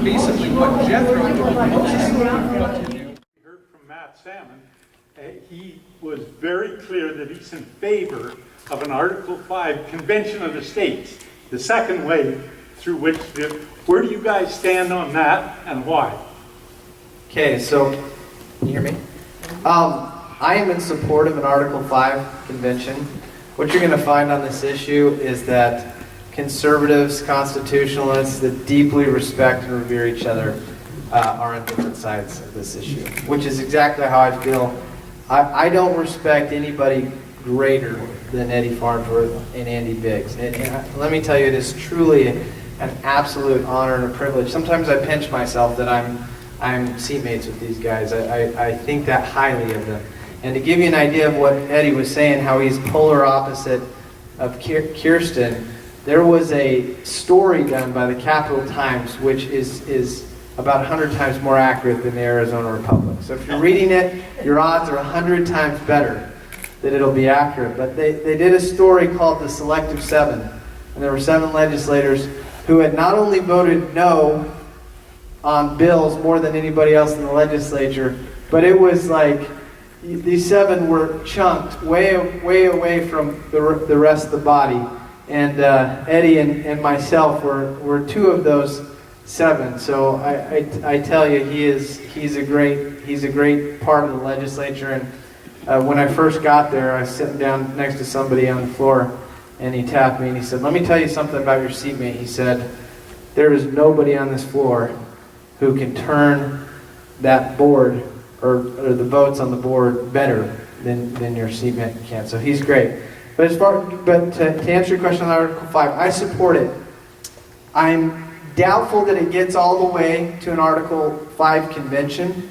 basically what Jethro told Moses what to do. We heard from Matt Salmon. He was very clear that he's in favor of an Article 5 Convention of the States, the second way through which where do you guys stand on that and why? Okay, so, can you hear me? I am in support of an Article 5 convention. What you're going to find on this issue is that conservatives, constitutionalists that deeply respect and revere each other are on different sides of this issue, which is exactly how I feel. I don't respect anybody greater than Eddie Farnsworth and Andy Biggs. And let me tell you, it is truly an absolute honor and a privilege. Sometimes I pinch myself that I'm seatmates with these guys. I think that highly of them. And to give you an idea of what Eddie was saying, how he's polar opposite of Kirsten, there was a story done by the Capital Times which is about 100 times more accurate than the Arizona Republic. So if you're reading it, your odds are 100 times better that it'll be accurate. But they did a story called The Selective Seven. And there were 7 legislators who had not only voted no on bills more than anybody else in the legislature, but it was like these 7 were chunked way away from the rest of the body. And Eddie and myself were 2 of those 7. So I tell you, he's a great part of the legislature. And when I first got there, I was sitting down next to somebody on the floor, and he tapped me and he said, "Let me tell you something about your seatmate." He said, "There is nobody on this floor who can turn that board or the votes on the board better than your seatmate can." So he's great. But to answer your question on Article 5, I support it. I'm doubtful that it gets all the way to an Article 5 convention,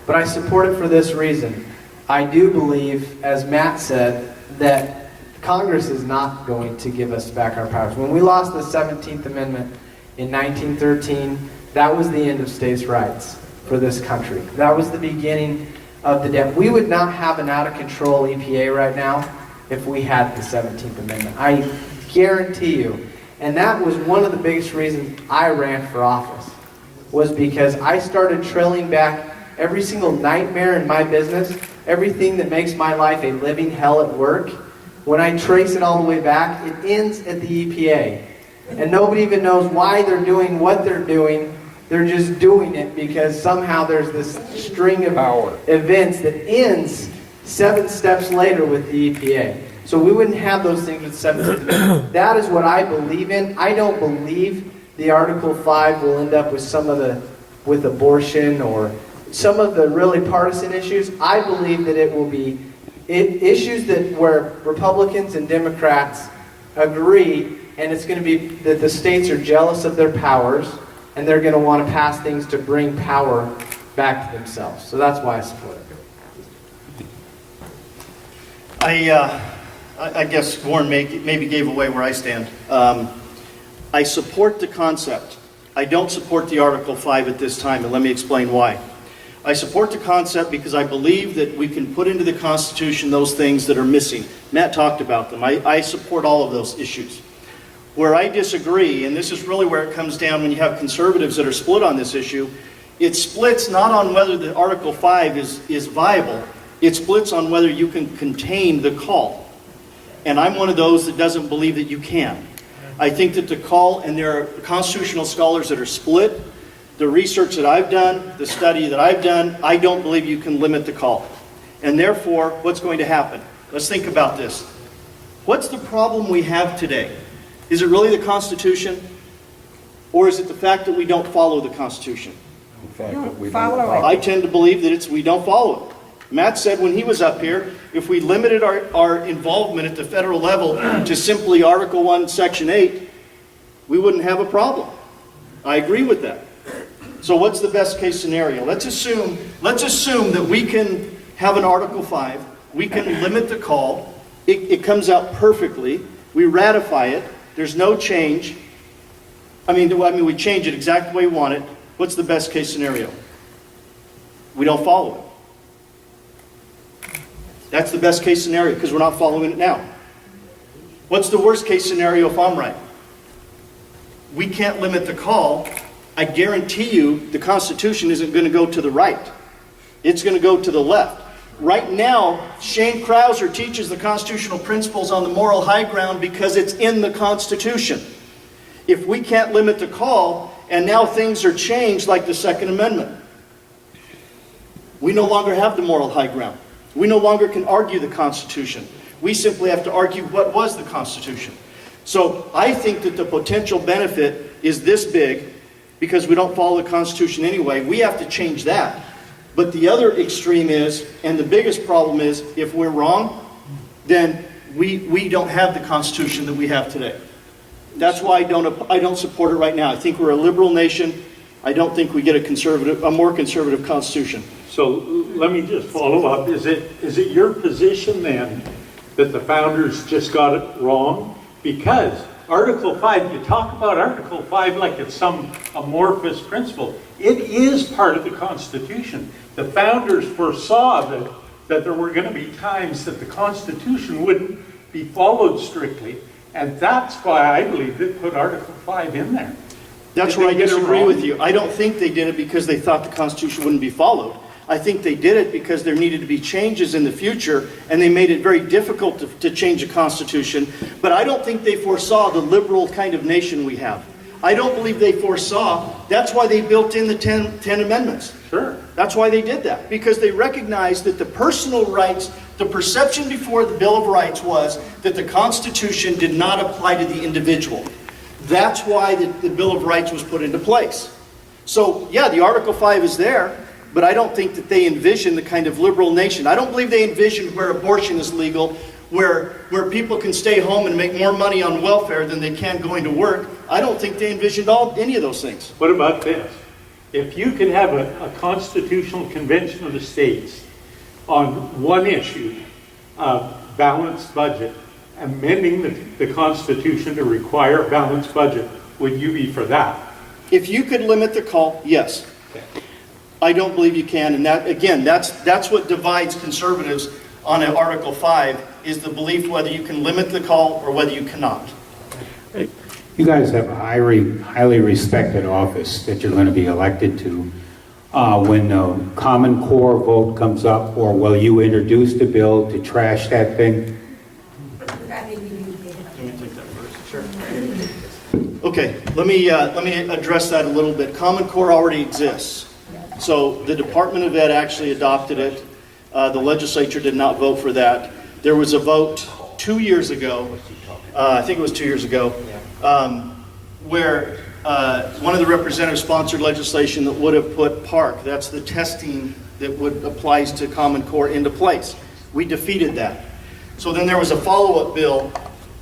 but I support it for this reason. I do believe, as Matt said, that Congress is not going to give us back our powers. When we lost the 17th Amendment in 1913, that was the end of states' rights for this country. That was the beginning of the debt. We would not have an out-of-control EPA right now if we had the 17th Amendment. I guarantee you. And that was one of the biggest reasons I ran for office, was because I started trailing back every single nightmare in my business, everything that makes my life a living hell at work. When I trace it all the way back, it ends at the EPA. And nobody even knows why they're doing what they're doing. They're just doing it because somehow there's this string of events that ends 7 steps later with the EPA. So we wouldn't have those things with 7th. That is what I believe in. I don't believe the Article 5 will end up with abortion or some of the really partisan issues. I believe that it will be issues where Republicans and Democrats agree, and it's going to be that the states are jealous of their powers, and they're going to want to pass things to bring power back to themselves. So that's why I support it. I guess Warren maybe gave away where I stand. I support the concept. I don't support the Article 5 at this time, and let me explain why. I support the concept because I believe that we can put into the Constitution those things that are missing. Matt talked about them. I support all of those issues. Where I disagree, and this is really where it comes down when you have conservatives that are split on this issue, it splits not on whether the Article 5 is viable, it splits on whether you can contain the call. And I'm one of those that doesn't believe that you can. I think that the call, and there are constitutional scholars that are split, the research that I've done, the study that I've done, I don't believe you can limit the call. And therefore, what's going to happen? Let's think about this. What's the problem we have today? Is it really the Constitution? Or is it the fact that we don't follow the Constitution? In fact, that we don't follow it. I tend to believe that we don't follow it. Matt said when he was up here, if we limited our involvement at the federal level to simply Article 1, Section 8, we wouldn't have a problem. I agree with that. So what's the best case scenario? Let's assume that we can have an Article 5, we can limit the call, it comes out perfectly, we ratify it, there's no change. I mean, we change it exactly the way we want it. What's the best case scenario? We don't follow it. That's the best case scenario because we're not following it now. What's the worst case scenario if I'm right? We can't limit the call, I guarantee you the Constitution isn't going to go to the right. It's going to go to the left. Right now, Shane Krauser teaches the constitutional principles on the moral high ground because it's in the Constitution. If we can't limit the call, and now things are changed like the Second Amendment, we no longer have the moral high ground. We no longer can argue the Constitution. We simply have to argue what was the Constitution. So I think that the potential benefit is this big because we don't follow the Constitution anyway. We have to change that. But the other extreme is, and the biggest problem is, if we're wrong, then we don't have the Constitution that we have today. That's why I don't support it right now. I think we're a liberal nation. I don't think we get a more conservative Constitution. So let me just follow up. Is it your position then that the founders just got it wrong? Because Article 5, you talk about Article 5 like it's some amorphous principle. It is part of the Constitution. The founders foresaw that there were going to be times that the Constitution wouldn't be followed strictly. And that's why I believe they put Article 5 in there. That's where I disagree with you. I don't think they did it because they thought the Constitution wouldn't be followed. I think they did it because there needed to be changes in the future, and they made it very difficult to change a Constitution. But I don't think they foresaw the liberal kind of nation we have. I don't believe they foresaw. That's why they built in the 10 amendments. Sure. That's why they did that. Because they recognized that the personal rights, the perception before the Bill of Rights was that the Constitution did not apply to the individual. That's why the Bill of Rights was put into place. So, yeah, the Article 5 is there, but I don't think that they envision the kind of liberal nation. I don't believe they envision where abortion is legal, where people can stay home and make more money on welfare than they can going to work. I don't think they envisioned any of those things. What about this? If you can have a constitutional convention of the states on one issue, balanced budget, amending the Constitution to require a balanced budget, would you be for that? If you could limit the call, yes. Okay. I don't believe you can, and that again, that's what divides conservatives on Article 5, is the belief whether you can limit the call or whether you cannot. You guys have a highly respected office that you're going to be elected to. When the Common Core vote comes up, or will you introduce the bill to trash that thing? Let me take that first. Sure. Okay, let me address that a little bit. Common Core already exists. So the Department of Ed actually adopted it. The legislature did not vote for that. There was a vote 2 years ago, I think it was 2 years ago, where one of the representatives sponsored legislation that would have put PARC, that's the testing that applies to Common Core, into place. We defeated that. So then there was a follow-up bill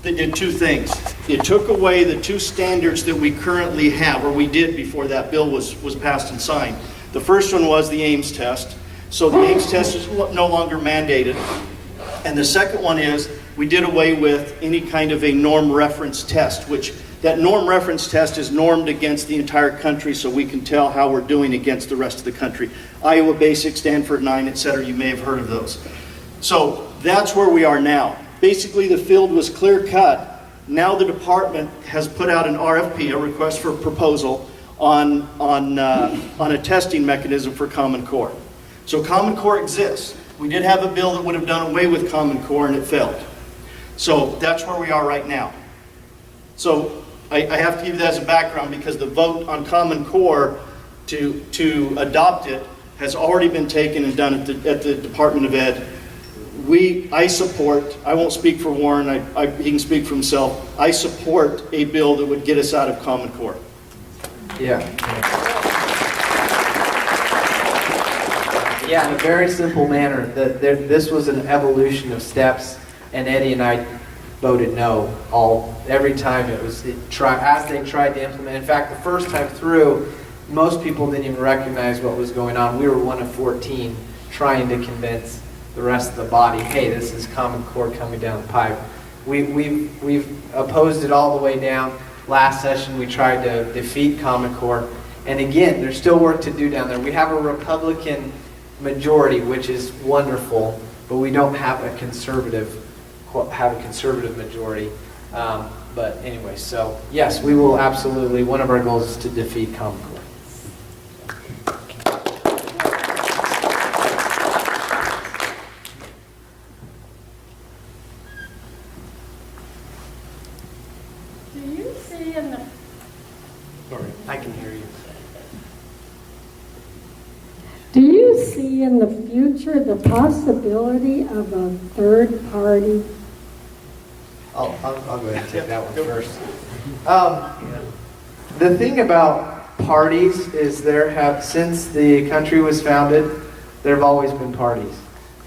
that did two things. It took away the two standards that we currently have, or we did before that bill was passed and signed. The first one was the Ames test. So the Ames test is no longer mandated. And the second one is we did away with any kind of a norm reference test, which that norm reference test is normed against the entire country so we can tell how we're doing against the rest of the country. Iowa Basic, Stanford 9, etc. You may have heard of those. So that's where we are now. Basically, the field was clear cut. Now the department has put out an RFP, a request for proposal, on a testing mechanism for Common Core. So Common Core exists. We did have a bill that would have done away with Common Core, and it failed. So that's where we are right now. So I have to give you that as a background because the vote on Common Core to adopt it has already been taken and done at the Department of Ed. I support, I won't speak for Warren, he can speak for himself, I support a bill that would get us out of Common Core. Yeah, in a very simple manner. This was an evolution of steps, and Eddie and I voted no every time as they tried to implement. In fact, the first time through, most people didn't even recognize what was going on. We were one of 14 trying to convince the rest of the body, hey, this is Common Core coming down the pipe. We've opposed it all the way down. Last session we tried to defeat Common Core, and again, there's still work to do down there. We have a Republican majority, which is wonderful, but we don't have a conservative majority. But anyway, so yes, we will absolutely. One of our goals is to defeat Common Core. Do you see in the future the possibility of a third party? I'll go ahead and take that one first. The thing about parties is since the country was founded, there have always been parties.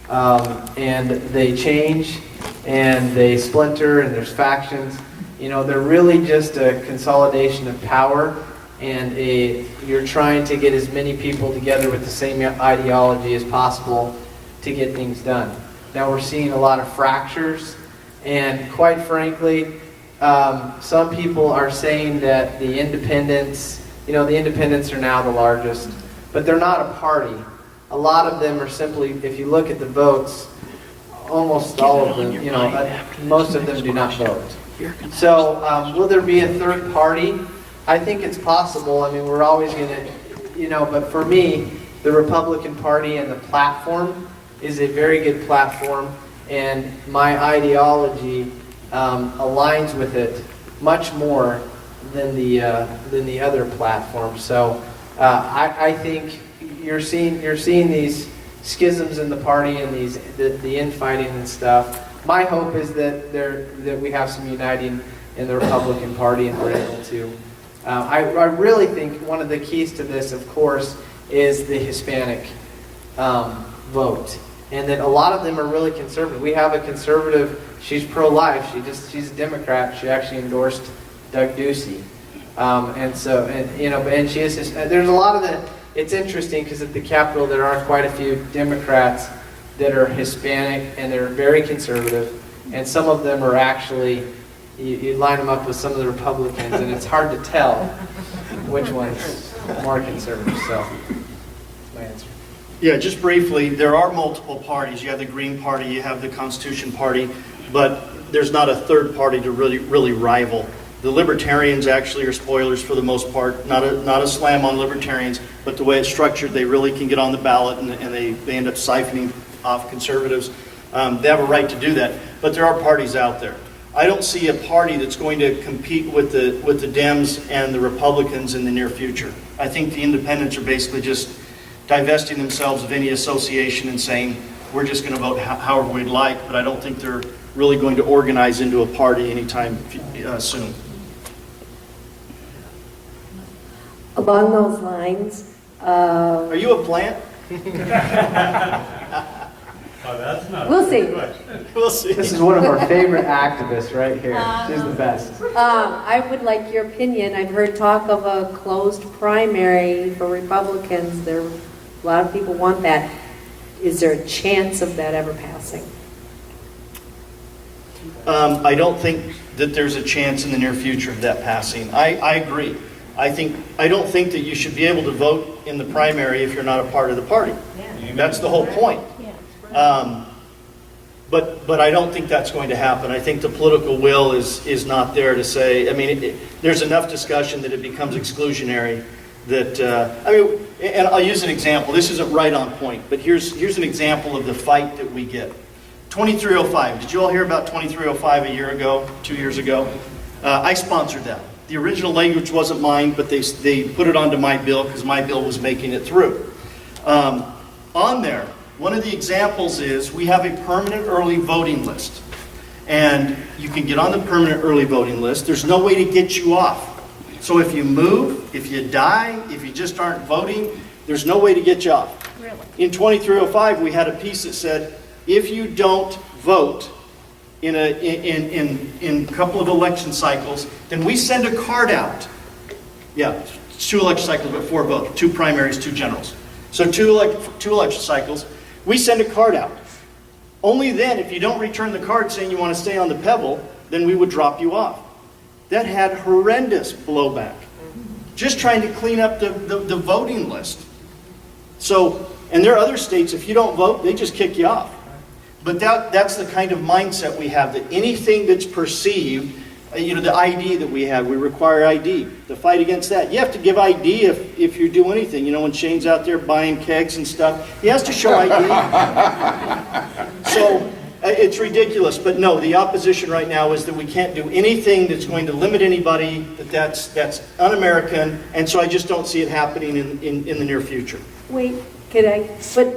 And they change, and they splinter, and there's factions. You know, they're really just a consolidation of power, and you're trying to get as many people together with the same ideology as possible to get things done. Now we're seeing a lot of fractures, and quite frankly, some people are saying that the independents are now the largest, but they're not a party. A lot of them are simply, if you look at the votes, almost all of them, most of them do not vote. So will there be a third party? I think it's possible. I mean, we're always going to, but for me, the Republican Party and the platform is a very good platform, and my ideology aligns with it much more than the other platform. So I think you're seeing these schisms in the party and the infighting and stuff. My hope is that we have some uniting in the Republican Party, and we're able to. I really think one of the keys to this, of course, is the Hispanic vote, and that a lot of them are really conservative. We have a conservative. She's pro-life. She's a Democrat. She actually endorsed Doug Ducey, and she is. There's a lot of the. It's interesting because at the Capitol there are quite a few Democrats that are Hispanic, and they're very conservative, and some of them are actually. You line them up with some of the Republicans, and it's hard to tell which one's more conservative. So, that's my answer. Yeah, just briefly, there are multiple parties. You have the Green Party, you have the Constitution Party, but there's not a third party to really rival. The Libertarians actually are spoilers for the most part. Not a slam on Libertarians, but the way it's structured, they really can get on the ballot, and they end up siphoning off conservatives. They have a right to do that, but there are parties out there. I don't see a party that's going to compete with the Dems and the Republicans in the near future. I think the independents are basically just divesting themselves of any association and saying, we're just going to vote however we'd like, but I don't think they're really going to organize into a party anytime soon. Along those lines, Are you a plant? Oh, that's not. We'll see. We'll see. This is one of our favorite activists right here. She's the best. I would like your opinion. I've heard talk of a closed primary for Republicans. A lot of people want that. Is there a chance of that ever passing? I don't think that there's a chance in the near future of that passing. I agree. I don't think that you should be able to vote in the primary if you're not a part of the party. Yeah. That's the whole point. But I don't think that's going to happen. I think the political will is not there to say. I mean, there's enough discussion that it becomes exclusionary. That and I'll use an example. This isn't right on point, but here's an example of the fight that we get. 2305. Did you all hear about 2305 a year ago, 2 years ago? I sponsored that. The original language wasn't mine, but they put it onto my bill because my bill was making it through. On there, one of the examples is we have a permanent early voting list. And you can get on the permanent early voting list. There's no way to get you off. So if you move, if you die, if you just aren't voting, there's no way to get you off. Really? In 2305, we had a piece that said, if you don't vote in a couple of election cycles, then we send a card out. Yeah, 2 election cycles, but 4 votes, 2 primaries, 2 generals. So 2 election cycles. We send a card out. Only then, if you don't return the card saying you want to stay on the Pebble, then we would drop you off. That had horrendous blowback. Just trying to clean up the voting list. So, and there are other states, if you don't vote, they just kick you off. But that's the kind of mindset we have, that anything that's perceived, the ID that we have, we require ID. The fight against that. You have to give ID if you do anything. When Shane's out there buying kegs and stuff, he has to show ID. So It's ridiculous, but no, the opposition right now is that we can't do anything that's going to limit anybody, that's un-American, and so I just don't see it happening in the near future. Wait, but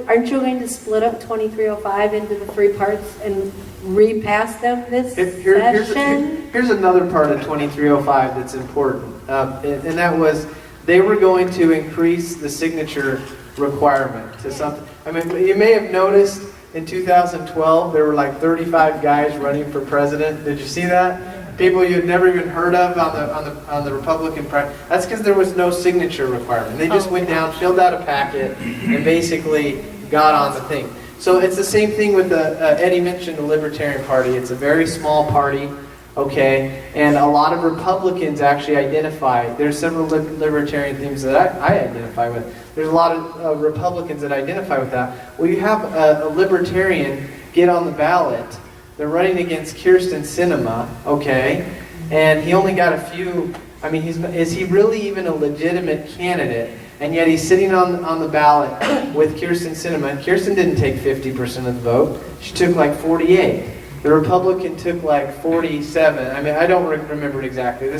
aren't you going to split up 2305 into the three parts and repass them this session? Here's another part of 2305 that's important, and that was they were going to increase the signature requirement to something. I mean, you may have noticed in 2012 there were like 35 guys running for president. Did you see that? People you'd never even heard of on the Republican Party. That's because there was no signature requirement. They just went down, filled out a packet, and basically got on the thing. So it's the same thing with the Eddy mentioned the Libertarian Party. It's a very small party. Okay, and a lot of Republicans actually identify, there's several libertarian things that I identify with. There's a lot of Republicans that identify with that. Well, you have a libertarian get on the ballot. They're running against Kirsten Sinema, okay, and he only got a few, I mean, is he really even a legitimate candidate? And yet he's sitting on the ballot with Kirsten Sinema, and Kirsten didn't take 50% of the vote. She took like 48. The Republican took like 47. I mean, I don't remember it exactly.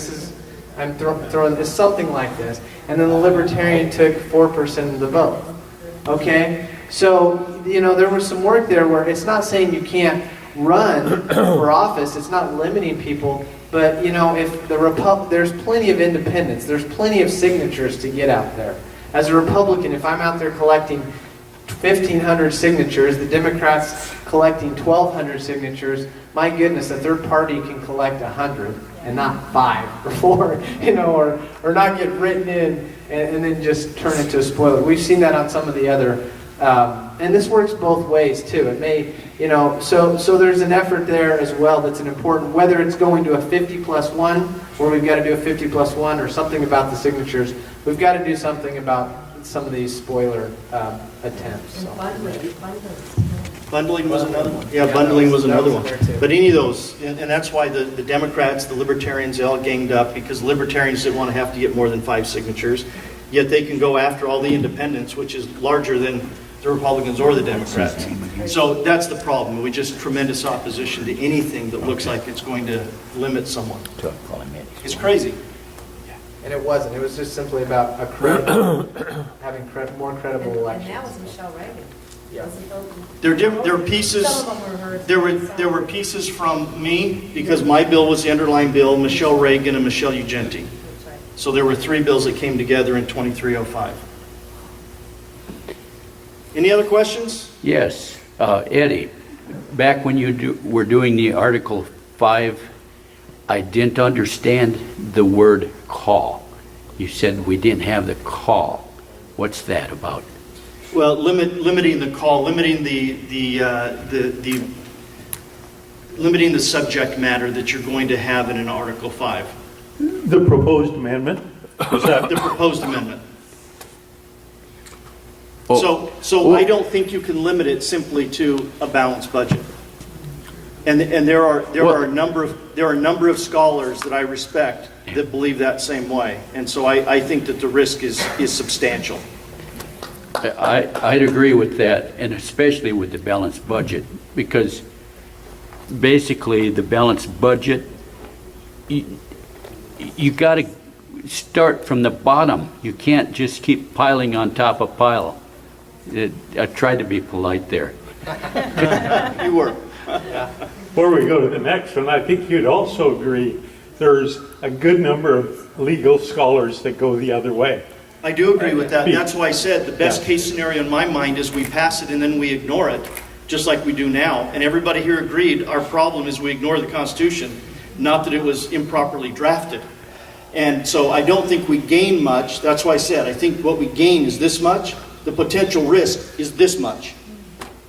I'm throwing this something like this. And then the Libertarian took 4% of the vote. Okay? So, you know, there was some work there where it's not saying you can't run for office. It's not limiting people. But, you know, if there's plenty of independents. There's plenty of signatures to get out there. As a Republican, if I'm out there collecting 1,500 signatures, the Democrats collecting 1,200 signatures, my goodness, a third party can collect 100 and not 5 or 4, you know, or not get written in and then just turn into a spoiler. We've seen that on some of the other, and this works both ways too. It may, you know, so there's an effort there as well that's an important, whether it's going to a 50+1, where we've got to do a 50+1 or something about the signatures, we've got to do something about some of these spoiler attempts. So. Bundling was another one. Yeah, bundling was another one. But any of those, and that's why the Democrats, the Libertarians, they all ganged up, because Libertarians didn't want to have to get more than 5 signatures. Yet they can go after all the independents, which is larger than the Republicans or the Democrats. So that's the problem. We just tremendous opposition to anything that looks like it's going to limit someone. It's crazy. And it wasn't. It was just simply about having more credible elections. And that was Michelle Reagan. Yeah. There were pieces. Some of them were hers. There were pieces from me, because my bill was the underlying bill, Michelle Reagan and Michelle Ugenti. That's right. So there were 3 bills that came together in 2305. Any other questions? Yes. Eddy, back when you were doing the Article 5, I didn't understand the word call. You said we didn't have the call. What's that about? Well, limiting the call, limiting limiting the subject matter that you're going to have in an Article 5. The proposed amendment? Was that The proposed amendment. Oh. So I don't think you can limit it simply to a balanced budget. And there are a number of scholars that I respect that believe that same way. And so I think that the risk is substantial. I'd agree with that, and especially with the balanced budget, because basically the balanced budget, you got to start from the bottom. You can't just keep piling on top of pile. I tried to be polite there. You were. Before we go to the next one, I think you'd also agree there's a good number of legal scholars that go the other way. I do agree with that. That's why I said the best case scenario in my mind is we pass it and then we ignore it, just like we do now. And everybody here agreed our problem is we ignore the Constitution, not that it was improperly drafted. And so I don't think we gain much. That's why I said I think what we gain is this much. The potential risk is this much.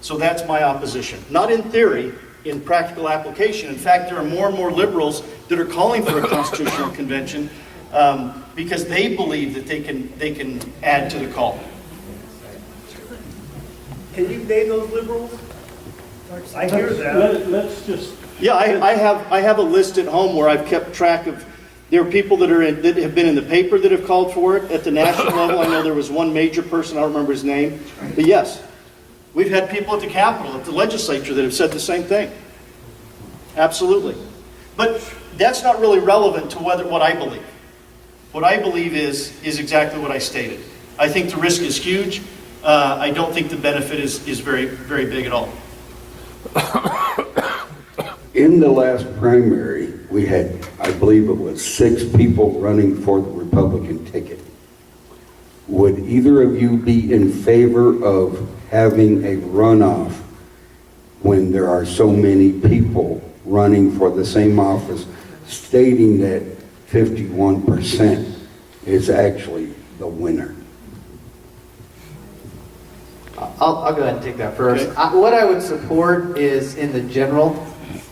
So that's my opposition. Not in theory, in practical application. In fact, there are more and more liberals that are calling for a constitutional convention because they believe that they can add to the call. Can you name those liberals? I hear that. Let's just... Yeah, I have a list at home where I've kept track of. There are people that have been in the paper that have called for it at the national level. I know there was one major person, I don't remember his name, but yes. We've had people at the Capitol, at the legislature that have said the same thing. Absolutely. But that's not really relevant to what I believe. What I believe is exactly what I stated. I think the risk is huge. I don't think the benefit is very, very big at all. In the last primary, we had, I believe it was 6 people running for the Republican ticket. Would either of you be in favor of having a runoff when there are so many people running for the same office, stating that 51% is actually the winner? I'll go ahead and take that first. Okay. What I would support is, in the general,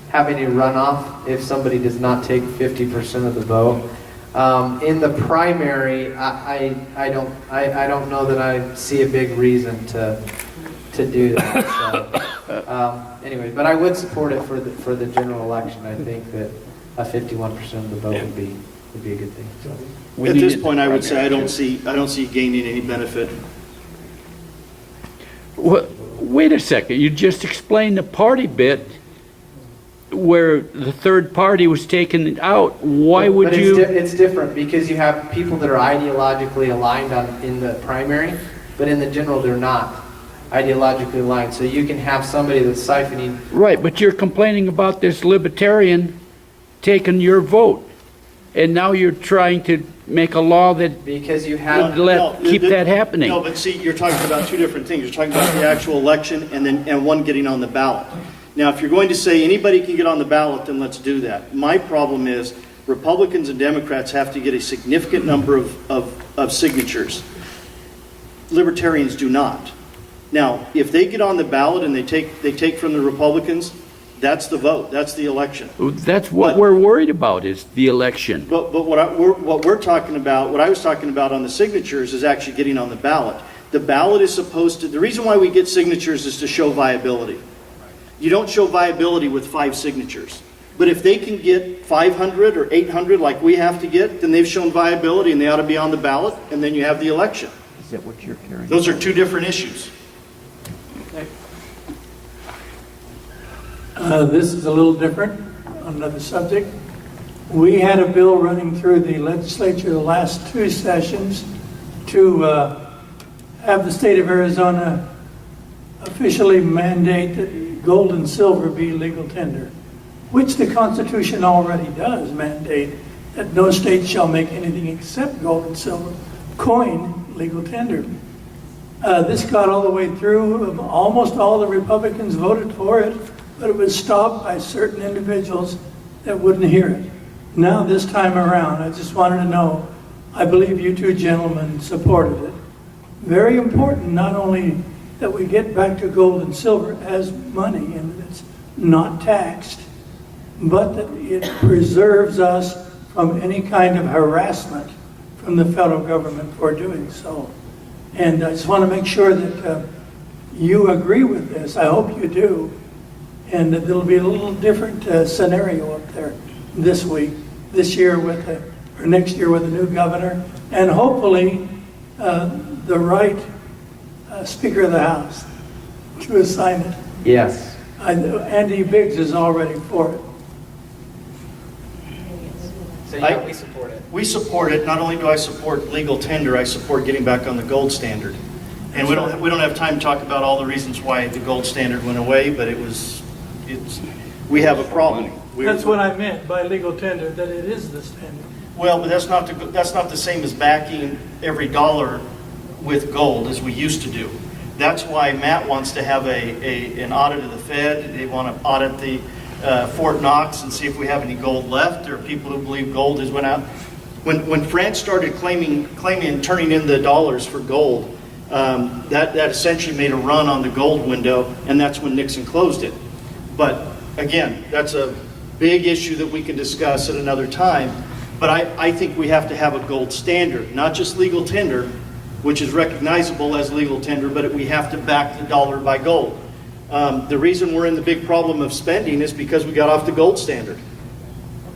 having a runoff if somebody does not take 50% of the vote. In the primary, I don't know that I see a big reason to do that. So, anyway, but I would support it for the general election. I think that a 51% of the vote would be a good thing. So. At this point, I would say I don't see gaining any benefit. Wait a second, you just explained the party bit where the third party was taken out. Why would you? It's different because you have people that are ideologically aligned in the primary, but in the general they're not ideologically aligned. So you can have somebody that's siphoning. Right, but you're complaining about this libertarian taking your vote. And now you're trying to make a law that Because you have keep that happening. No, but see, you're talking about two different things. You're talking about the actual election and one getting on the ballot. Now, if you're going to say anybody can get on the ballot, then let's do that. My problem is Republicans and Democrats have to get a significant number of signatures. Libertarians do not. Now, if they get on the ballot and they take from the Republicans, that's the vote. That's the election. That's what we're worried about, is the election. But what we're talking about, what I was talking about on the signatures, is actually getting on the ballot. The ballot is supposed to, the reason why we get signatures is to show viability. You don't show viability with 5 signatures. But if they can get 500 or 800 like we have to get, then they've shown viability and they ought to be on the ballot, and then you have the election. Is that what you're carrying? Those are two different issues. This is a little different on another subject. We had a bill running through the legislature the last 2 sessions to have the state of Arizona officially mandate that gold and silver be legal tender, which the Constitution already does mandate that no state shall make anything except gold and silver coin legal tender. This got all the way through. Almost all the Republicans voted for it, but it was stopped by certain individuals that wouldn't hear it. Now this time around, I just wanted to know, I believe you 2 gentlemen supported it. Very important, not only that we get back to gold and silver as money and that it's not taxed, but that it preserves us from any kind of harassment from the federal government for doing so. And I just want to make sure that you agree with this. I hope you do. And that there'll be a little different scenario up there this year or next year with a new governor, and hopefully the right Speaker of the House to assign it. Yes. Andy Biggs is already for it. So yeah, we support it. We support it. Not only do I support legal tender, I support getting back on the gold standard. And we don't have time to talk about all the reasons why the gold standard went away, but we have a problem. That's what I meant by legal tender, that it is the standard. Well, but that's not the same as backing every dollar with gold as we used to do. That's why Matt wants to have an audit of the Fed. They want to audit the Fort Knox and see if we have any gold left. There are people who believe gold has went out. When France started claiming and turning in the dollars for gold, that essentially made a run on the gold window, and that's when Nixon closed it. But again, that's a big issue that we can discuss at another time. But I think we have to have a gold standard, not just legal tender, which is recognizable as legal tender, but we have to back the dollar by gold. The reason we're in the big problem of spending is because we got off the gold standard.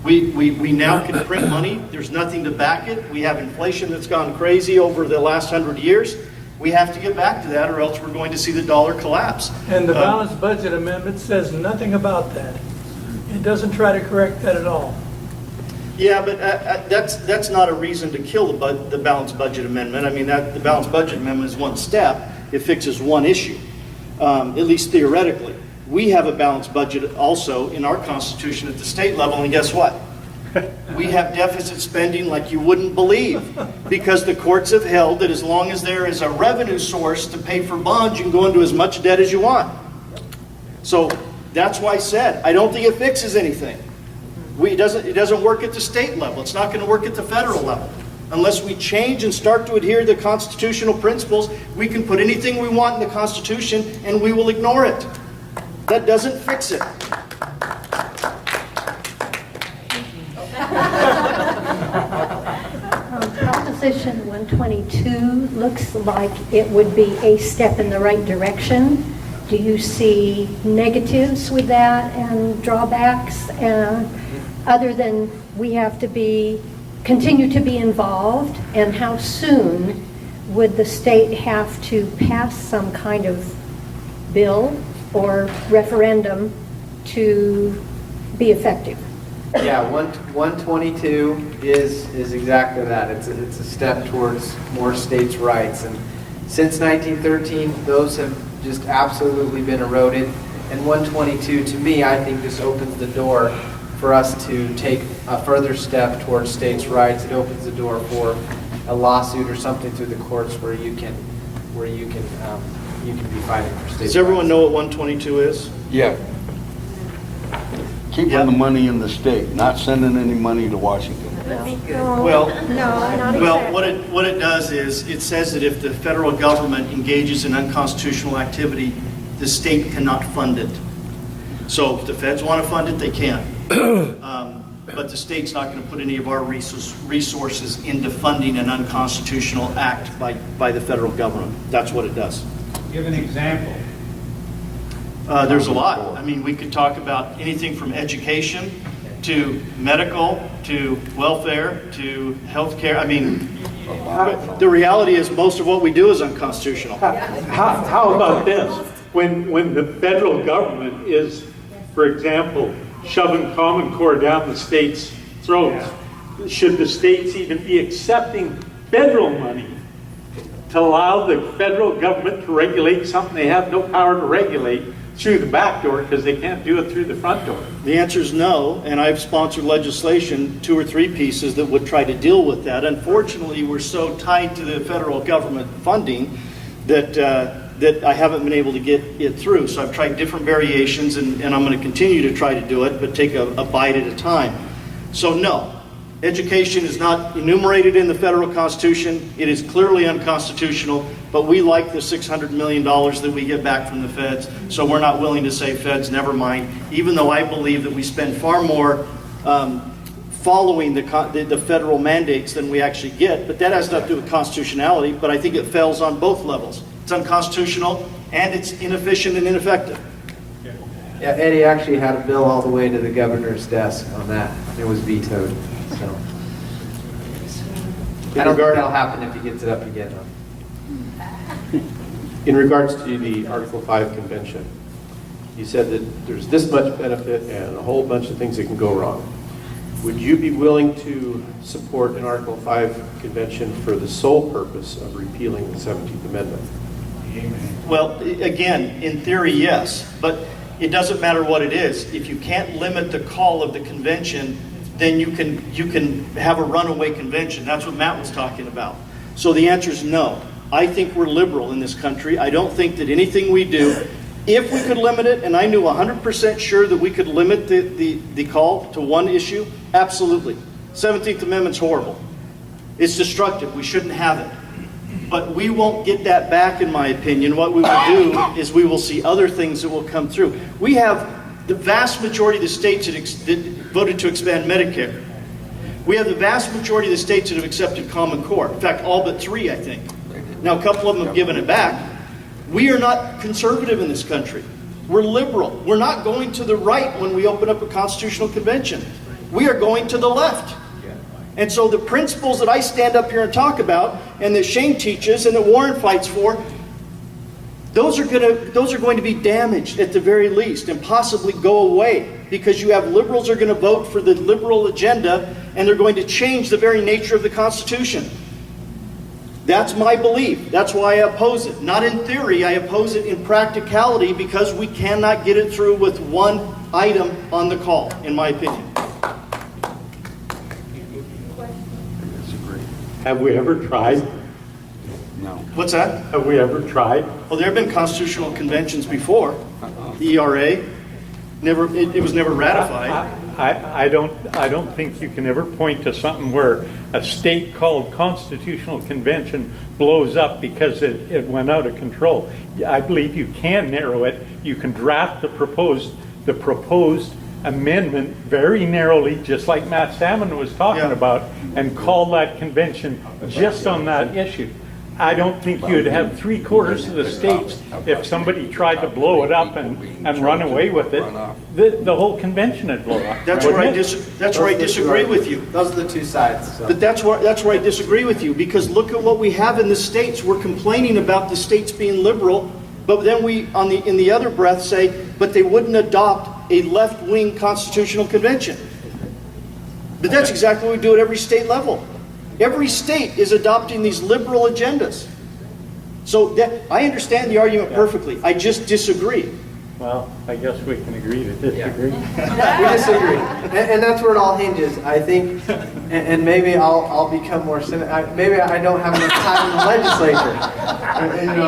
We now can print money. There's nothing to back it. We have inflation that's gone crazy over the last 100 years. We have to get back to that, or else we're going to see the dollar collapse. And the balanced budget amendment says nothing about that. It doesn't try to correct that at all. Yeah, but that's not a reason to kill the balanced budget amendment. I mean, the balanced budget amendment is one step. It fixes one issue, at least theoretically. We have a balanced budget also in our Constitution at the state level, and guess what? We have deficit spending like you wouldn't believe, because the courts have held that as long as there is a revenue source to pay for bonds, you can go into as much debt as you want. So that's why I said, I don't think it fixes anything. It doesn't work at the state level. It's not going to work at the federal level. Unless we change and start to adhere to the constitutional principles, we can put anything we want in the Constitution and we will ignore it. That doesn't fix it. Proposition 122 looks like it would be a step in the right direction. Do you see negatives with that and drawbacks, other than we have to continue to be involved? And how soon would the state have to pass some kind of bill or referendum to be effective? Yeah, 122 is exactly that. It's a step towards more states' rights. And since 1913, those have just absolutely been eroded. And 122, to me, I think just opens the door for us to take a further step towards states' rights. It opens the door for a lawsuit or something through the courts where you can be fighting for states' rights. Does everyone know what 122 is? Yeah. Keeping the money in the state, not sending any money to Washington. Well, not exactly. what it does is it says that if the federal government engages in unconstitutional activity, the state cannot fund it. So if the feds want to fund it, they can. But the state's not going to put any of our resources into funding an unconstitutional act by the federal government. That's what it does. Give an example. There's a lot. I mean, we could talk about anything from education to medical to welfare to healthcare. I mean, the reality is most of what we do is unconstitutional. How about this? When the federal government is, for example, shoving Common Core down the states' throats, should the states even be accepting federal money to allow the federal government to regulate something they have no power to regulate through the back door because they can't do it through the front door? The answer is no, and I've sponsored legislation, 2 or 3 pieces that would try to deal with that. Unfortunately, we're so tied to the federal government funding that I haven't been able to get it through. So I've tried different variations, and I'm going to continue to try to do it, but take a bite at a time. So no, education is not enumerated in the federal Constitution. It is clearly unconstitutional, but we like the $600 million that we get back from the feds, so we're not willing to say, feds, never mind, even though I believe that we spend far more following the federal mandates than we actually get. But that has nothing to do with constitutionality, but I think it fails on both levels. It's unconstitutional, and it's inefficient and ineffective. Yeah, Eddie actually had a bill all the way to the governor's desk on that. It was vetoed. So I don't think that'll happen if he gets it up again, though. In regards to the Article 5 convention, you said that there's this much benefit and a whole bunch of things that can go wrong. Would you be willing to support an Article 5 convention for the sole purpose of repealing the 17th Amendment? Well, again, in theory, yes, but it doesn't matter what it is. If you can't limit the call of the convention, then you can have a runaway convention. That's what Matt was talking about. So the answer is no. I think we're liberal in this country. I don't think that anything we do, if we could limit it, and I knew 100% sure that we could limit the call to one issue, absolutely. 17th Amendment's horrible. It's destructive. We shouldn't have it. But we won't get that back, in my opinion. What we will do is we will see other things that will come through. We have the vast majority of the states that voted to expand Medicare. We have the vast majority of the states that have accepted Common Core. In fact, all but 3, I think. Now, a couple of them have given it back. We are not conservative in this country. We're liberal. We're not going to the right when we open up a constitutional convention. We are going to the left. And so the principles that I stand up here and talk about, and that Shane teaches, and that Warren fights for, those are going to be damaged at the very least, and possibly go away, because you have liberals are going to vote for the liberal agenda, and they're going to change the very nature of the Constitution. That's my belief. That's why I oppose it. Not in theory, I oppose it in practicality, because we cannot get it through with one item on the call, in my opinion. Have we ever tried? No. What's that? Have we ever tried? Well, there have been constitutional conventions before. The ERA, it was never ratified. I don't think you can ever point to something where a state called Constitutional Convention blows up because it went out of control. I believe you can narrow it. You can draft the proposed amendment very narrowly, just like Matt Salmon was talking about, and call that convention just on that issue. I don't think you'd have 3/4 of the states if somebody tried to blow it up and run away with it. The whole convention would blow up. That's where I disagree with you. Those are the two sides. So. But that's where I disagree with you, because look at what we have in the states. We're complaining about the states being liberal, but then we, in the other breath, say, but they wouldn't adopt a left-wing constitutional convention. But that's exactly what we do at every state level. Every state is adopting these liberal agendas. So I understand the argument perfectly. I just disagree. Well, I guess we can agree to disagree. We disagree, and that's where it all hinges. I think, and maybe I'll become more cynical. Maybe I don't have enough time in the legislature.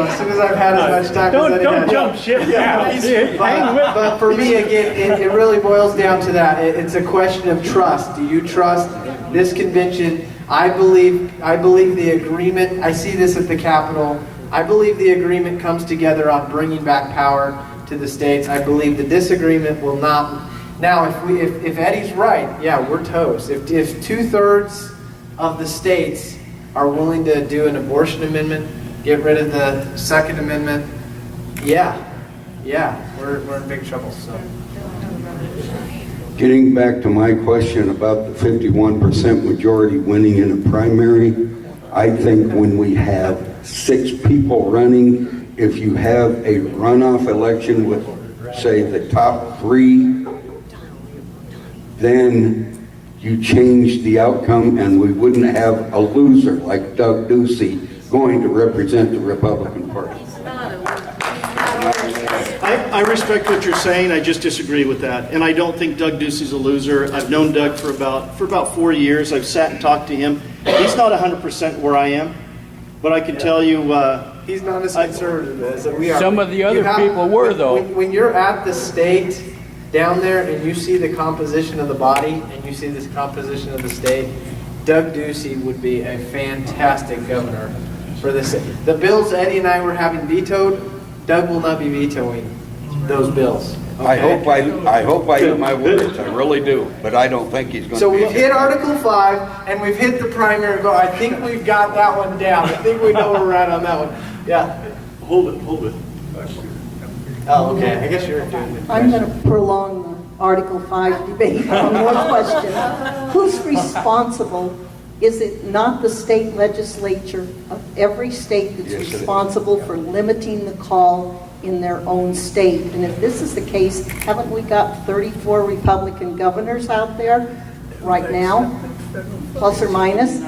As soon as I've had as much time as Eddie Don't had. jump ship now. But for me, again, it really boils down to that. It's a question of trust. Do you trust this convention? I believe the agreement. I see this at the Capitol. I believe the agreement comes together on bringing back power to the states. I believe the disagreement will not. Now, if Eddie's right, yeah, we're toast. If 2/3 of the states are willing to do an abortion amendment, get rid of the Second Amendment, yeah, we're in big trouble. So. Getting back to my question about the 51% majority winning in a primary, I think when we have 6 people running, if you have a runoff election with, say, the top 3, then you change the outcome and we wouldn't have a loser like Doug Ducey going to represent the Republican Party. I respect what you're saying. I just disagree with that. And I don't think Doug Ducey's a loser. I've known Doug for about 4 years. I've sat and talked to him. He's not 100% where I am. But I can tell you... he's not as conservative as we are. Some of the other people were, though. When you're at the state down there and you see the composition of the body and you see this composition of the state, Doug Ducey would be a fantastic governor for this. The bills Eddie and I were having vetoed, Doug will not be vetoing those bills. Okay? I hope I eat my words. I really do, but I don't think he's going to. So we've hit Article 5 and we've hit the primary vote. I think we've got that one down. I think we know where we're at on that one. Yeah. Hold it. Oh, okay. I guess you're doing it. I'm going to prolong the Article 5 debate on one question. Who's responsible? Is it not the state legislature of every state that's responsible for limiting the call in their own state? And if this is the case, haven't we got 34 Republican governors out there right now, plus or minus?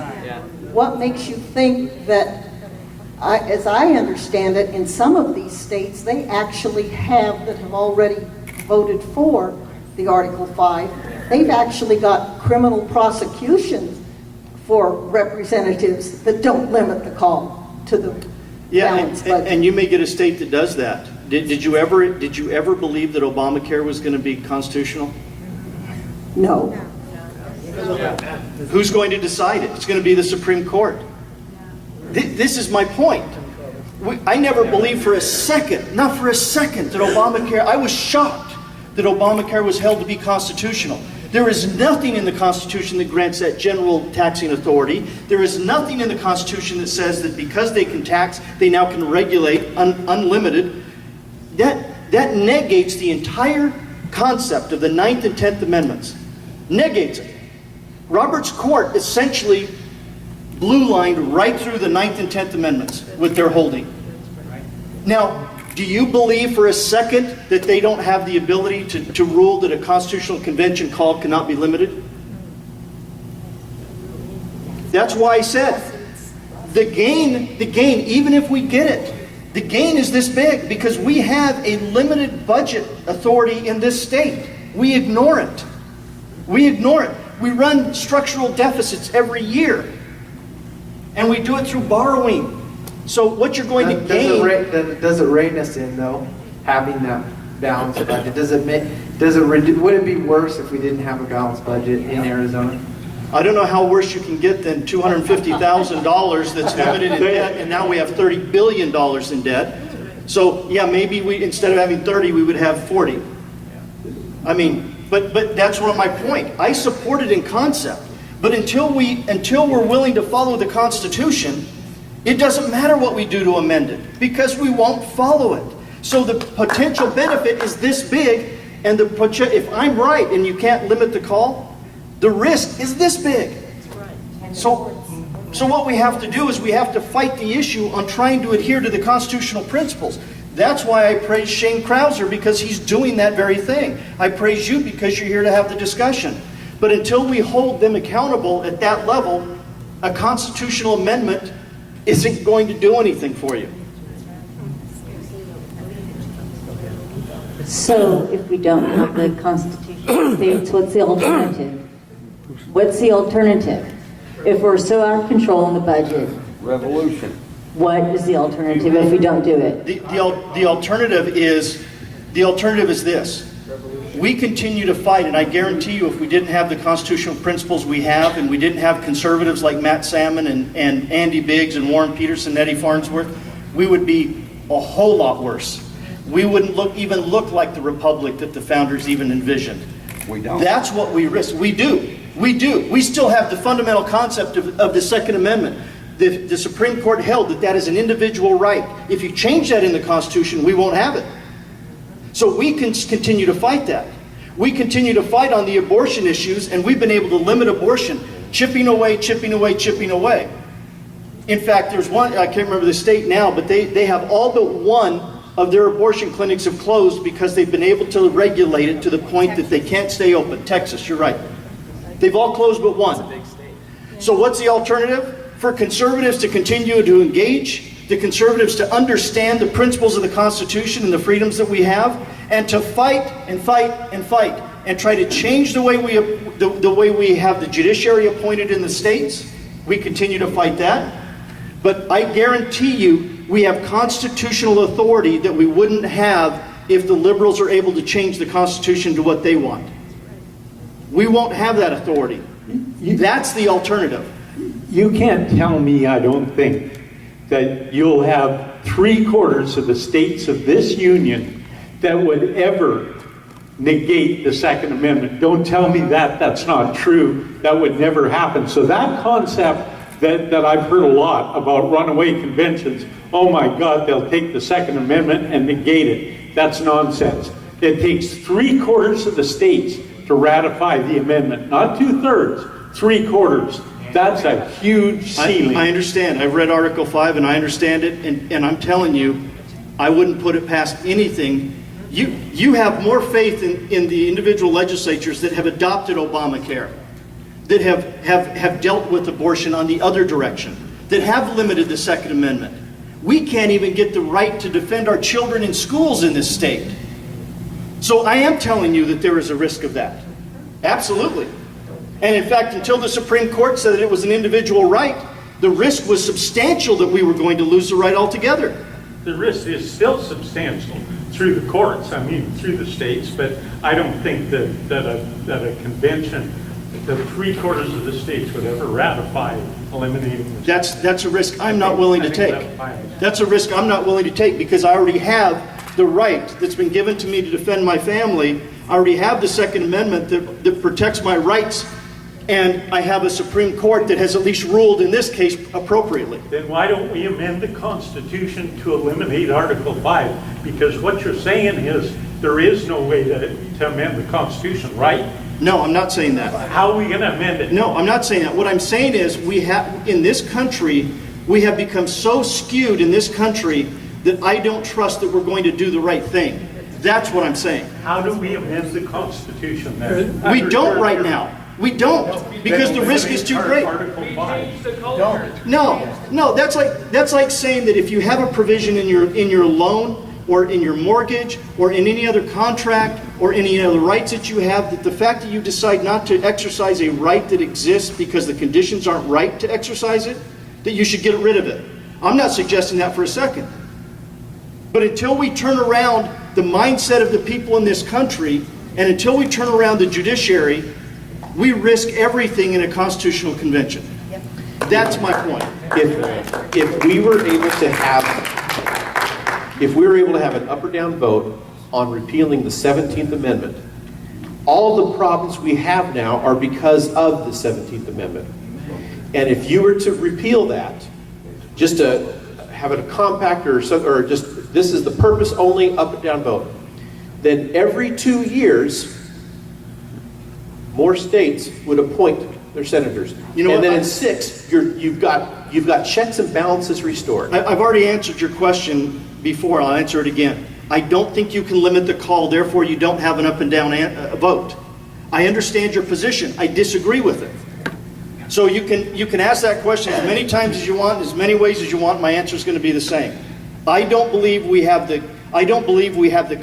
What makes you think that, as I understand it, in some of these states, they actually that have already voted for the Article 5, they've actually got criminal prosecutions for representatives that don't limit the call to the balanced budget. And you may get a state that does that. Did you ever believe that Obamacare was going to be constitutional? No. Who's going to decide it? It's going to be the Supreme Court. This is my point. I never believed for a second, not for a second, that Obamacare, I was shocked that Obamacare was held to be constitutional. There is nothing in the Constitution that grants that general taxing authority. There is nothing in the Constitution that says that because they can tax, they now can regulate unlimited. That negates the entire concept of the 9th and 10th Amendments. Negates it. Roberts Court essentially blue-lined right through the 9th and 10th Amendments with their holding. Now, do you believe for a second that they don't have the ability to rule that a constitutional convention call cannot be limited? That's why I said, the gain, even if we get it, the gain is this big because we have a limited budget authority in this state. We ignore it. We ignore it. We run structural deficits every year. And we do it through borrowing. So what you're going to gain... Does it rein us in, though, having that balanced budget? Would it be worse if we didn't have a balanced budget in Arizona? I don't know how worse you can get than $250,000 that's limited in debt, and now we have $30 billion in debt. So, yeah, maybe we, instead of having 30, we would have 40. I mean, but that's what my point. I support it in concept, but until we're willing to follow the Constitution, it doesn't matter what we do to amend it, because we won't follow it. So the potential benefit is this big, and if I'm right and you can't limit the call, the risk is this big. So what we have to do is we have to fight the issue on trying to adhere to the constitutional principles. That's why I praise Shane Krauser, because he's doing that very thing. I praise you because you're here to have the discussion. But until we hold them accountable at that level, a constitutional amendment isn't going to do anything for you. So if we don't have the Constitution states, what's the alternative? What's the alternative? If we're so out of control in the budget, Revolution. what is the alternative if we don't do it? The alternative is this. We continue to fight, and I guarantee you if we didn't have the constitutional principles we have, and we didn't have conservatives like Matt Salmon and Andy Biggs and Warren Peterson and Eddie Farnsworth, we would be a whole lot worse. We wouldn't even look like the republic that the founders even envisioned. We don't. That's what we risk. We do. We still have the fundamental concept of the Second Amendment. The Supreme Court held that is an individual right. If you change that in the Constitution, we won't have it. So we can continue to fight that. We continue to fight on the abortion issues, and we've been able to limit abortion, chipping away. In fact, there's one, I can't remember the state now, but they have all but one of their abortion clinics have closed because they've been able to regulate it to the point that they can't stay open. Texas, you're right. They've all closed but one. So what's the alternative? For conservatives to continue to engage, the conservatives to understand the principles of the Constitution and the freedoms that we have, and to fight and try to change the way we have the judiciary appointed in the states. We continue to fight that. But I guarantee you, we have constitutional authority that we wouldn't have if the liberals are able to change the Constitution to what they want. We won't have that authority. That's the alternative. You can't tell me, I don't think, that you'll have 3/4 of the states of this union that would ever negate the Second Amendment. Don't tell me that that's not true. That would never happen. So that concept that I've heard a lot about runaway conventions, oh my God, they'll take the Second Amendment and negate it. That's nonsense. It takes 3/4 of the states to ratify the amendment, not 2/3, 3/4. That's a huge ceiling. I understand. I've read Article 5 and I understand it, and I'm telling you, I wouldn't put it past anything. You have more faith in the individual legislatures that have adopted Obamacare, that have dealt with abortion on the other direction, that have limited the Second Amendment. We can't even get the right to defend our children in schools in this state. So I am telling you that there is a risk of that. Absolutely. And in fact, until the Supreme Court said that it was an individual right, the risk was substantial that we were going to lose the right altogether. The risk is still substantial through the courts, through the states, but I don't think that a convention, that 3/4 of the states would ever ratify eliminating the... That's a risk I'm not willing to take. That's a risk I'm not willing to take because I already have the right that's been given to me to defend my family. I already have the Second Amendment that protects my rights, and I have a Supreme Court that has at least ruled in this case appropriately. Then why don't we amend the Constitution to eliminate Article 5? Because what you're saying is there is no way to amend the Constitution, right? No, I'm not saying that. How are we going to amend it? No, I'm not saying that. What I'm saying is we have, in this country, we have become so skewed in this country that I don't trust that we're going to do the right thing. That's what I'm saying. How do we amend the Constitution then? We don't right now. We don't, because the risk is too great. Article 5. No, that's like saying that if you have a provision in your loan or in your mortgage or in any other contract or any other rights that you have, that the fact that you decide not to exercise a right that exists because the conditions aren't right to exercise it, that you should get rid of it. I'm not suggesting that for a second. But until we turn around the mindset of the people in this country, and until we turn around the judiciary, we risk everything in a constitutional convention. That's my point. If we were able to have an up or down vote on repealing the 17th Amendment, all the problems we have now are because of the 17th Amendment. And if you were to repeal that, just to have it a compact or just this is the purpose only up and down vote, then every 2 years, more states would appoint their senators. And then in 6, you've got checks and balances restored. I've already answered your question before. I'll answer it again. I don't think you can limit the call, therefore you don't have an up and down vote. I understand your position. I disagree with it. So you can ask that question as many times as you want, as many ways as you want. My answer is going to be the same. I don't believe we have the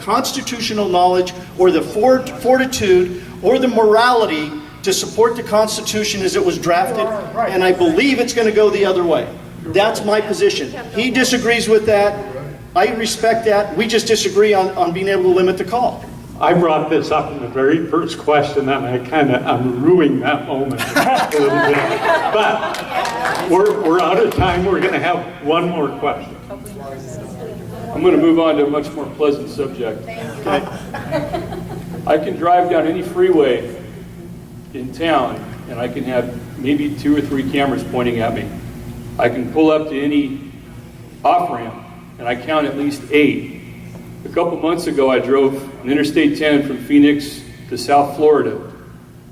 constitutional knowledge or the fortitude or the morality to support the Constitution as it was drafted, and I believe it's going to go the other way. That's my position. He disagrees with that. I respect that. We just disagree on being able to limit the call. I brought this up in the very first question, and I'm ruining that moment a little bit. But we're out of time. We're going to have one more question. I'm going to move on to a much more pleasant subject. Okay. I can drive down any freeway in town, and I can have maybe 2 or 3 cameras pointing at me. I can pull up to any off-ramp, and I count at least 8. A couple months ago, I drove on Interstate 10 from Phoenix to South Florida,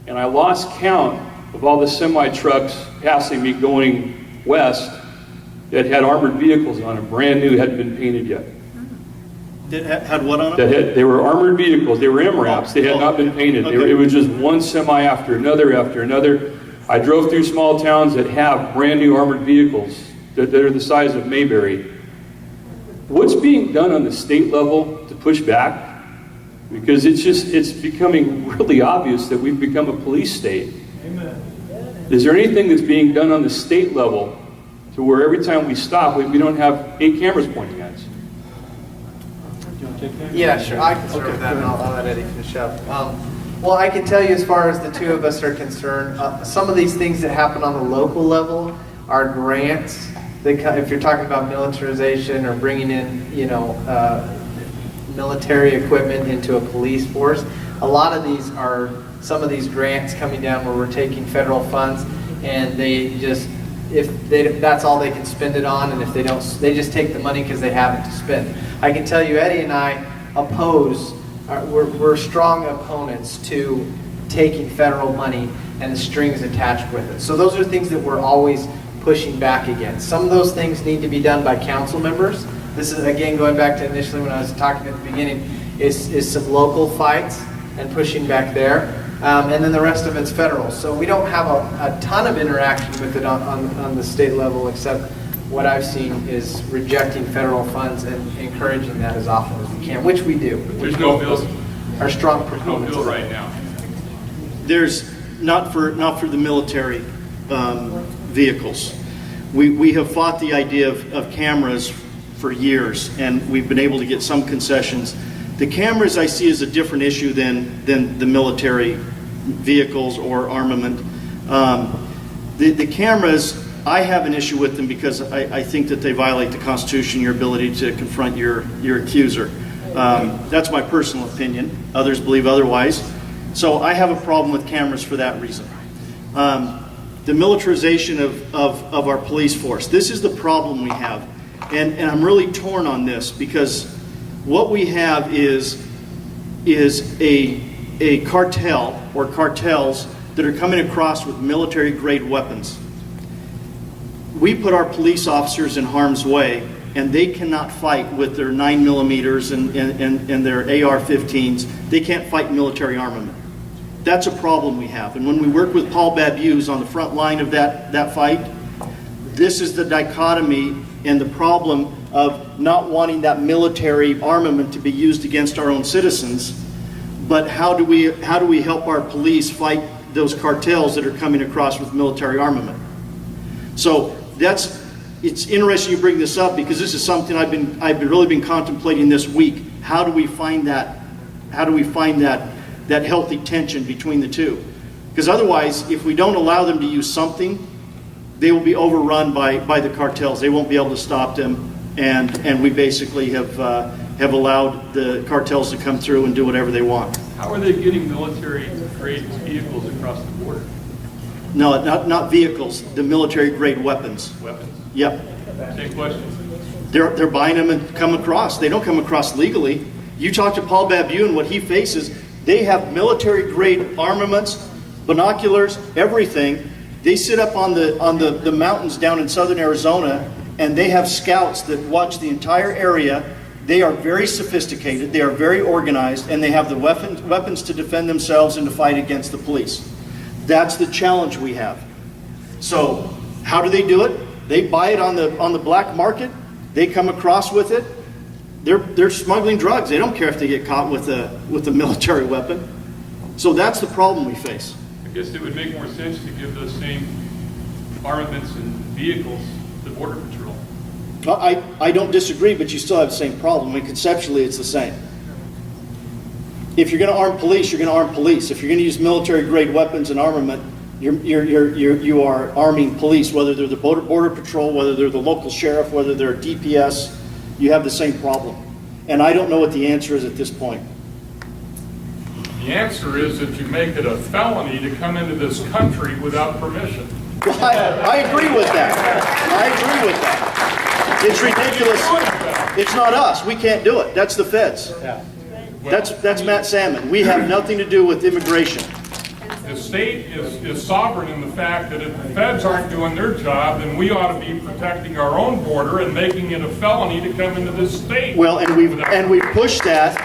and I lost count of all the semi-trucks passing me going west that had armored vehicles on them, brand new, hadn't been painted yet. Had what on them? They were armored vehicles. They were MRAPs. They had not been painted. Okay. It was just one semi after another after another. I drove through small towns that have brand new armored vehicles that are the size of Mayberry. What's being done on the state level to push back? Because it's becoming really obvious that we've become a police state. Amen. Is there anything that's being done on the state level to where every time we stop, we don't have 8 cameras pointing at us? Yeah, sure. I can start with that, and I'll let Eddie finish up. Well, I can tell you, as far as the two of us are concerned, some of these things that happen on the local level are grants. If you're talking about militarization or bringing in, military equipment into a police force, a lot of these are some of these grants coming down where we're taking federal funds, and that's all they can spend it on, and if they don't, they just take the money because they have it to spend. I can tell you, Eddie and I we're strong opponents to taking federal money and the strings attached with it. So those are things that we're always pushing back against. Some of those things need to be done by council members. This is, again, going back to initially when I was talking at the beginning, is some local fights and pushing back there. And then the rest of it's federal. So we don't have a ton of interaction with it on the state level, except what I've seen is rejecting federal funds and encouraging that as often as we can, which we do. There's no bill. Are strong There's no proponents bill of it. right now. There's not for the military vehicles. We have fought the idea of cameras for years, and we've been able to get some concessions. The cameras I see as a different issue than the military vehicles or armament. The cameras, I have an issue with them because I think that they violate the Constitution, your ability to confront your accuser. That's my personal opinion. Others believe otherwise. So I have a problem with cameras for that reason. The militarization of our police force. This is the problem we have. And I'm really torn on this because what we have is a cartel or cartels that are coming across with military-grade weapons. We put our police officers in harm's way, and they cannot fight with their 9mm and their AR-15s. They can't fight military armament. That's a problem we have. And when we work with Paul Babuse on the front line of that fight, this is the dichotomy and the problem of not wanting that military armament to be used against our own citizens. But how do we help our police fight those cartels that are coming across with military armament? So it's interesting you bring this up, because this is something I've really been contemplating this week. How do we find that healthy tension between the two? Because otherwise, if we don't allow them to use something, they will be overrun by the cartels. They won't be able to stop them, and we basically have allowed the cartels to come through and do whatever they want. How are they getting military-grade vehicles across the border? No, not vehicles, the military-grade weapons. Weapons? Yep. Same question. They're buying them and come across. They don't come across legally. You talk to Paul Babue and what he faces, they have military-grade armaments, binoculars, everything. They sit up on the mountains down in southern Arizona, and they have scouts that watch the entire area. They are very sophisticated, they are very organized, and they have the weapons to defend themselves and to fight against the police. That's the challenge we have. So how do they do it? They buy it on the black market. They come across with it. They're smuggling drugs. They don't care if they get caught with a military weapon. So that's the problem we face. I guess it would make more sense to give those same armaments and vehicles to the Border Patrol. I don't disagree, but you still have the same problem. I mean, conceptually, it's the same. If you're going to arm police, you're going to arm police. If you're going to use military-grade weapons and armament, you are arming police, whether they're the Border Patrol, whether they're the local sheriff, whether they're DPS. You have the same problem. And I don't know what the answer is at this point. The answer is that you make it a felony to come into this country without permission. Well, I agree with that. I agree with that. It's ridiculous. It's not us. We can't do it. That's the feds. That's Matt Salmon. We have nothing to do with immigration. The state is sovereign in the fact that if the feds aren't doing their job, then we ought to be protecting our own border and making it a felony to come into this state. Well, and we pushed that,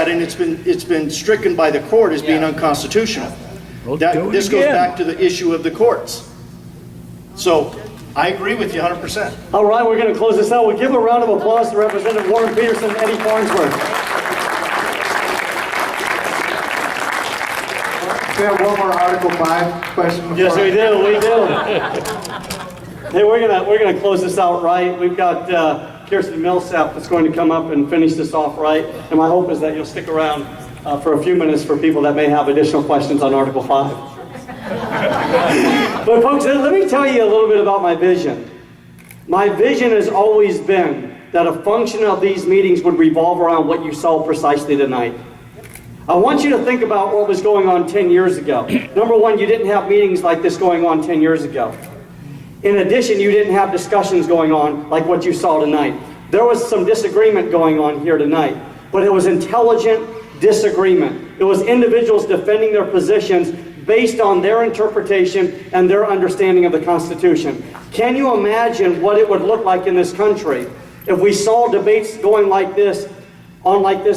and it's been stricken by the court as being unconstitutional. This goes back to the issue of the courts. So I agree with you 100%. All right, we're going to close this out. We'll give a round of applause to Representative Warren Peterson and Eddy Farnsworth. We have one more Article 5 question. Yes, we do. Hey, we're gonna close this out right. We've got Kirsten Millsap that's going to come up and finish this off right. And my hope is that you'll stick around for a few minutes for people that may have additional questions on Article 5. But folks, let me tell you a little bit about my vision. My vision has always been that a function of these meetings would revolve around what you saw precisely tonight. I want you to think about what was going on 10 years ago. Number one, you didn't have meetings like this going on 10 years ago. In addition, you didn't have discussions going on like what you saw tonight. There was some disagreement going on here tonight, but it was intelligent disagreement. It was individuals defending their positions based on their interpretation and their understanding of the Constitution. Can you imagine what it would look like in this country if we saw debates going like this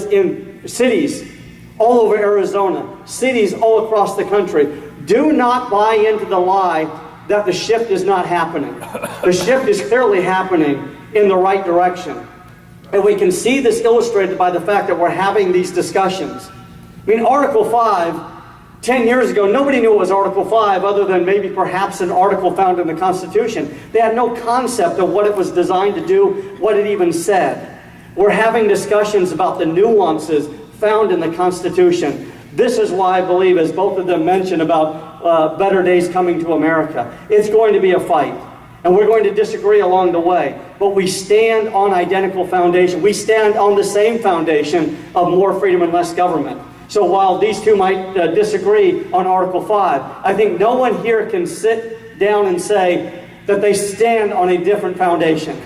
in cities all over Arizona, cities all across the country? Do not buy into the lie that the shift is not happening. The shift is clearly happening in the right direction. And we can see this illustrated by the fact that we're having these discussions. I mean, Article 5, 10 years ago, nobody knew it was Article 5 other than maybe perhaps an article found in the Constitution. They had no concept of what it was designed to do, what it even said. We're having discussions about the nuances found in the Constitution. This is why I believe, as both of them mentioned about better days coming to America, it's going to be a fight. And we're going to disagree along the way. But we stand on identical foundation. We stand on the same foundation of more freedom and less government. So while these two might disagree on Article 5, I think no one here can sit down and say that they stand on a different foundation.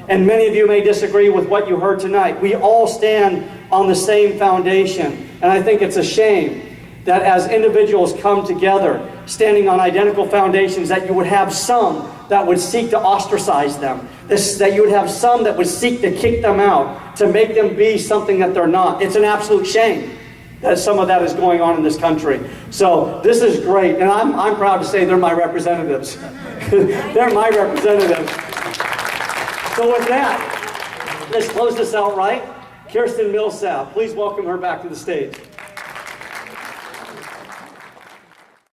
And many of you may disagree with what you heard tonight. We all stand on the same foundation. And I think it's a shame that as individuals come together, standing on identical foundations, that you would have some that would seek to ostracize them, that you would have some that would seek to kick them out, to make them be something that they're not. It's an absolute shame that some of that is going on in this country. So this is great, and I'm proud to say they're my representatives. They're my representatives. So with that, let's close this out right. Kirsten Millsap, please welcome her back to the stage.